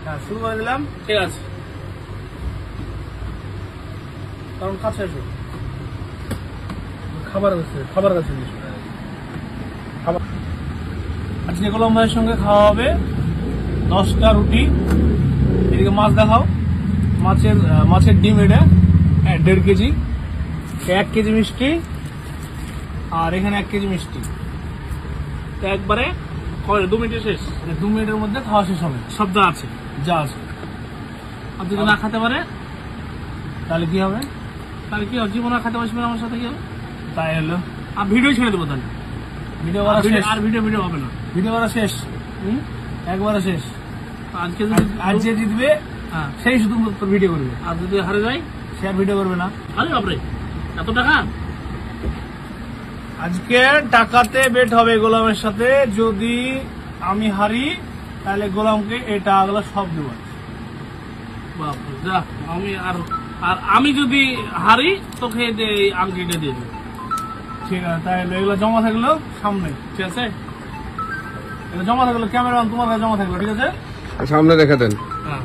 হ্যাঁ শুরু করে দিলাম। ঠিক আছে, কারণ কাছে এসো, খাবার কাছে খাবার। আজকে গোলাম ভাইয়ের সঙ্গে খাওয়া হবে 10টা রুটি। এদিকে মাছ দেখাও, মাছের ডিম, এটা 1.5 কেজি, 1 কেজি মিষ্টি, আর এখানে 1 কেজি মিষ্টি। তো একবারে 2 মিনিটে শেষ। 2 মিনিটের মধ্যে খাওয়া শেষ হবে, সব যা আছে। যা আছে। আর যদি না খেতে পারে তাহলে কি হবে? তাহলে কি হবে? জীবন আর খেতে পারছি না আমার সাথে, কি হবে? তাই হলো, আর ভিডিও ছেড়ে দেবো তাহলে। ভিডিও করা শেষ। আর ভিডিও হবে না, ভিডিও করা শেষ, একবারে শেষ। আজকে যদি আজ যে জিতবে হ্যাঁ সেই শুধু ভিডিও করবে, আর যদি হারে যাই সে আর ভিডিও করবে না। আরে বাপরে, এত টাকা! আজকে টাকাতে বেট হবে গোলামের সাথে। যদি আমি হারি তাহলে গোলামকে এই টাকাগুলো সব দেবো। বাপরে, যা। আমি যদি হারি তোকে এই আংটিটা দিয়ে দেবো। ঠিক আছে, তাহলে এগুলো জমা থাকলো সামনে, ঠিক আছে? এগুলো জমা থাকলো, ক্যামেরাম্যান তোমার কাছে জমা থাকলো, ঠিক আছে? সামনে রেখে দেন। হ্যাঁ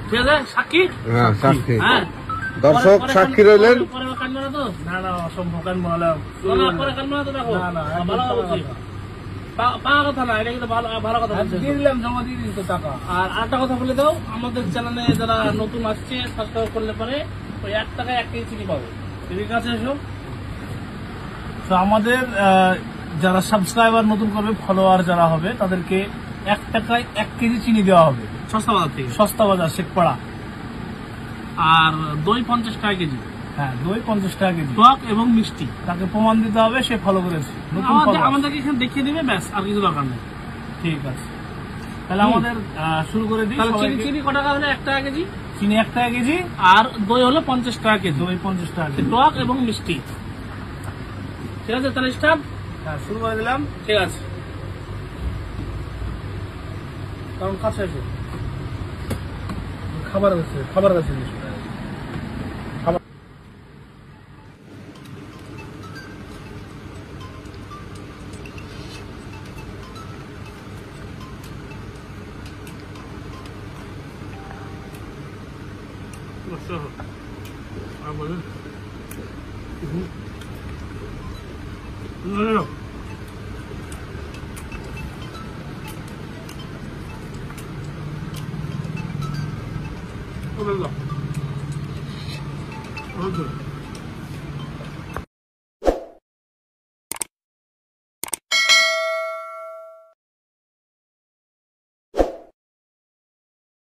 ঠিক আছে, সাক্ষী। হ্যাঁ সাক্ষী, হ্যাঁ দর্শক সাক্ষী রইলেন। পরে কাটবো না তো? না অসম্ভব, কেন বললাম? পরে কাটবো না তো? দেখো না, একদম ভালো টাকা বলছি, পাওয়া কথা না, এটা কিন্তু ভালো কথা বলছি। দিয়ে দিলাম, জমা দিয়ে দিন তো টাকা। আর আরেকটা কথা বলে দাও, আমাদের চ্যানেলে যারা নতুন আসছে সাবস্ক্রাইব করলে পরে ওই 1 টাকায় 1 কেজি চিনি পাবে। ঠিক আছে, এসো। তো আমাদের যারা সাবস্ক্রাইবার নতুন করবে, ফলোয়ার যারা হবে, তাদেরকে 1 টাকায় 1 কেজি চিনি দেওয়া হবে, সস্তা বাজার থেকে। সস্তা বাজার, শেখপাড়া। আর দই 50 টাকা কেজি, হ্যাঁ দই 50 টাকা কেজি। টক এবং মিষ্টি। তাকে প্রমাণ দিতে হবে সে ফলো করেছে, নতুন follower। আমাদেরকে এখানে দেখিয়ে দিবে, ব্যাস, আর কিছু দরকার নেই। ঠিক আছে, তাহলে আমাদের শুরু করে দিই। তাহলে সবাইকে- চিনি কত টাকা হলে? 1 টাকা কেজি। চিনি 1 টাকা কেজি, আর দই হলো 50 টাকা কেজি। দই 50 টাকা কেজি। টক এবং মিষ্টি। ঠিক আছে, তাহলে স্টার্ট। হ্যাঁ শুরু করে দিলাম। ঠিক আছে, কারণ কাছে এসো, খাবার কাছে খাবার। আর বলুন। ও বাবা,